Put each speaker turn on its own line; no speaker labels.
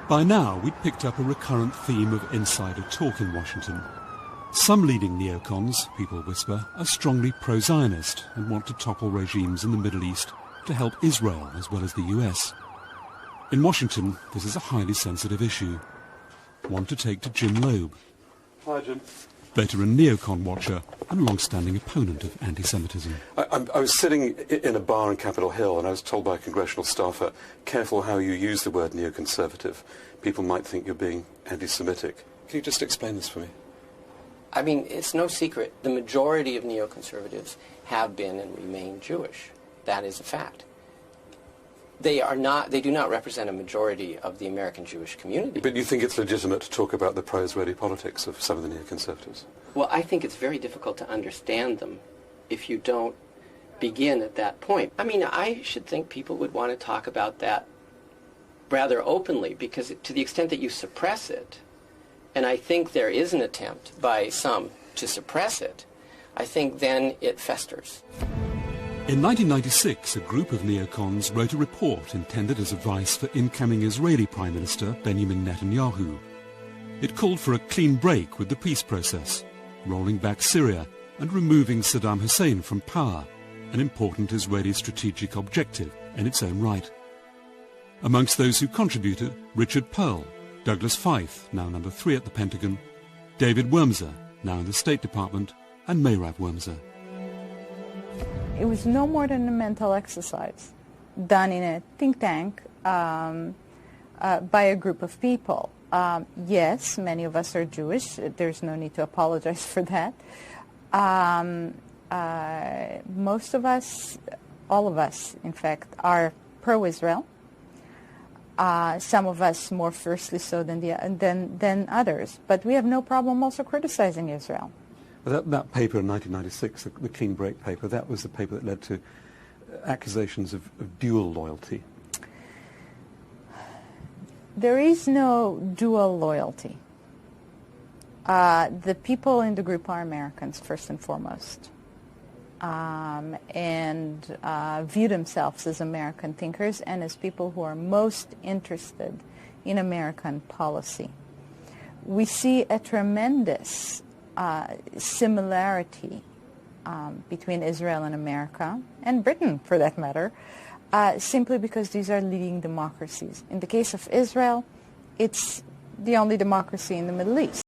By now, we'd picked up a recurrent theme of insider talk in Washington. Some leading neocons, people whisper, are strongly pro-Zionist and want to topple regimes in the Middle East to help Israel as well as the US. In Washington, this is a highly sensitive issue. One to take to Jim Loeb.
Hi, Jim.
Veteran neocon watcher and long-standing opponent of anti-Semitism.
I was sitting in a bar in Capitol Hill and I was told by a congressional staffer, careful how you use the word neoconservative. People might think you're being anti-Semitic. Can you just explain this for me?
I mean, it's no secret. The majority of neoconservatives have been and remain Jewish. That is a fact. They do not represent a majority of the American Jewish community.
But you think it's legitimate to talk about the pro-Israeli politics of some of the neoconservatives?
Well, I think it's very difficult to understand them if you don't begin at that point. I mean, I should think people would want to talk about that rather openly, because to the extent that you suppress it, and I think there is an attempt by some to suppress it, I think then it festers.
In 1996, a group of neocons wrote a report intended as advice for incoming Israeli Prime Minister Benjamin Netanyahu. It called for a clean break with the peace process, rolling back Syria and removing Saddam Hussein from power, an important Israeli strategic objective in its own right. Amongst those who contributed, Richard Perle, Douglas Feith, now number 3 at the Pentagon, David Wurmser, now in the State Department, and Mehrav Wurmser.
It was no more than a mental exercise done in a think tank by a group of people. Yes, many of us are Jewish. There's no need to apologize for that. Most of us, all of us, in fact, are pro-Israel. Some of us more fiercely so than others. But we have no problem also criticizing Israel.
That paper in 1996, the Clean Break paper, that was the paper that led to accusations of dual loyalty.
There is no dual loyalty. The people in the group are Americans, first and foremost, and view themselves as American thinkers and as people who are most interested in American policy. We see a tremendous similarity between Israel and America, and Britain for that matter, simply because these are leading democracies. In the case of Israel, it's the only democracy in the Middle East.